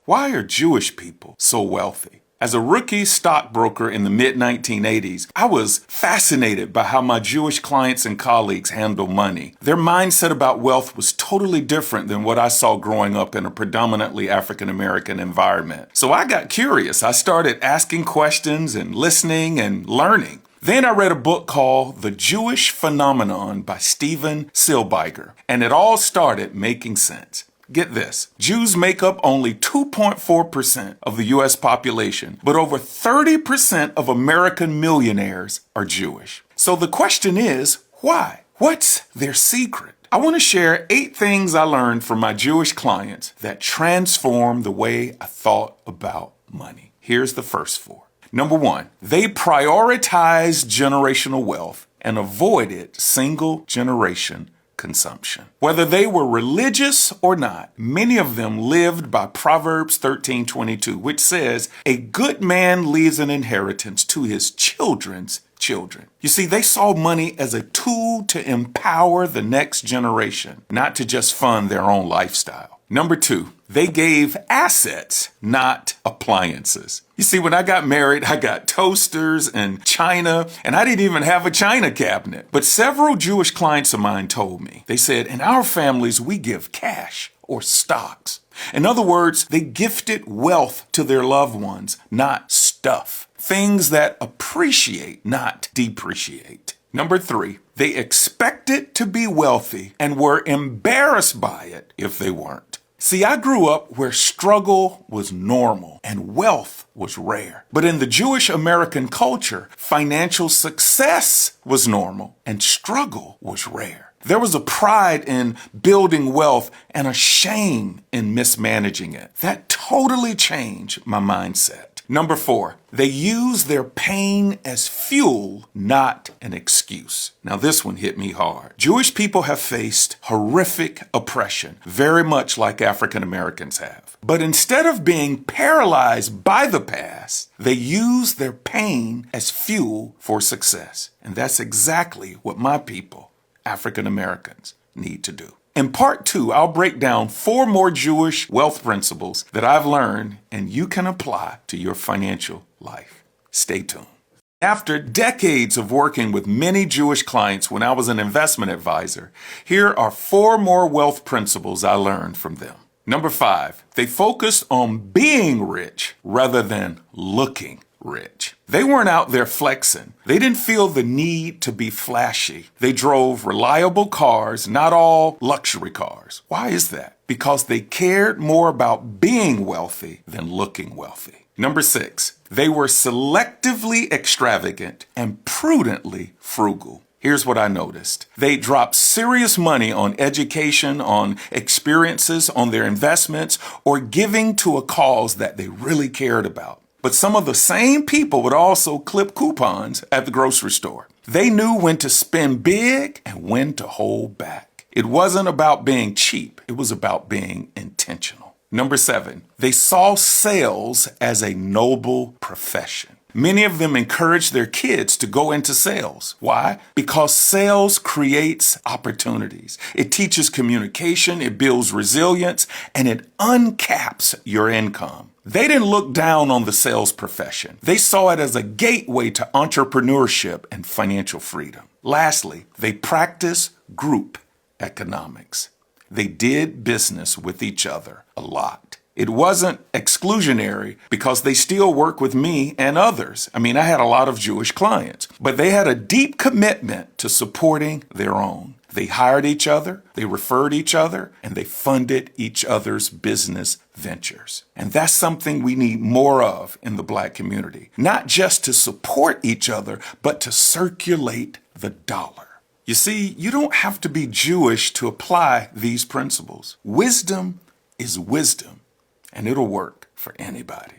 Why are Jewish people so wealthy? As a rookie stockbroker in the mid-1980s, I was fascinated by how my Jewish clients and colleagues handle money. Their mindset about wealth was totally different than what I saw growing up in a predominantly African-American environment. So I got curious. I started asking questions and listening and learning. Then I read a book called The Jewish Phenomenon by Steven Silbiger, and it all started making sense. Get this, Jews make up only 2.4% of the U.S. population, but over 30% of American millionaires are Jewish. So the question is, why? What's their secret? I want to share 8 things I learned from my Jewish clients that transformed the way I thought about money. Here's the first 4. Number 1, they prioritized generational wealth and avoided single generation consumption. Whether they were religious or not, many of them lived by Proverbs 13:22, which says, "A good man leaves an inheritance to his children's children." You see, they saw money as a tool to empower the next generation, not to just fund their own lifestyle. Number 2, they gave assets, not appliances. You see, when I got married, I got toasters and china, and I didn't even have a china cabinet. But several Jewish clients of mine told me, they said, in our families, we give cash or stocks. In other words, they gifted wealth to their loved ones, not stuff. Things that appreciate, not depreciate. Number 3, they expected to be wealthy and were embarrassed by it if they weren't. See, I grew up where struggle was normal and wealth was rare. But in the Jewish American culture, financial success was normal and struggle was rare. There was a pride in building wealth and a shame in mismanaging it. That totally changed my mindset. Number 4, they use their pain as fuel, not an excuse. Now this one hit me hard. Jewish people have faced horrific oppression, very much like African Americans have. But instead of being paralyzed by the past, they use their pain as fuel for success. And that's exactly what my people, African Americans, need to do. In part 2, I'll break down 4 more Jewish wealth principles that I've learned and you can apply to your financial life. Stay tuned. After decades of working with many Jewish clients when I was an investment advisor, here are 4 more wealth principles I learned from them. Number 5, they focused on being rich rather than looking rich. They weren't out there flexing. They didn't feel the need to be flashy. They drove reliable cars, not all luxury cars. Why is that? Because they cared more about being wealthy than looking wealthy. Number 6, they were selectively extravagant and prudently frugal. Here's what I noticed. They dropped serious money on education, on experiences, on their investments, or giving to a cause that they really cared about. But some of the same people would also clip coupons at the grocery store. They knew when to spend big and when to hold back. It wasn't about being cheap. It was about being intentional. Number 7, they saw sales as a noble profession. Many of them encouraged their kids to go into sales. Why? Because sales creates opportunities. It teaches communication, it builds resilience, and it uncaps your income. They didn't look down on the sales profession. They saw it as a gateway to entrepreneurship and financial freedom. Lastly, they practiced group economics. They did business with each other a lot. It wasn't exclusionary because they still work with me and others. I had a lot of Jewish clients, but they had a deep commitment to supporting their own. They hired each other, they referred each other, and they funded each other's business ventures. And that's something we need more of in the Black community. Not just to support each other, but to circulate the dollar. You see, you don't have to be Jewish to apply these principles. Wisdom is wisdom, and it'll work for anybody.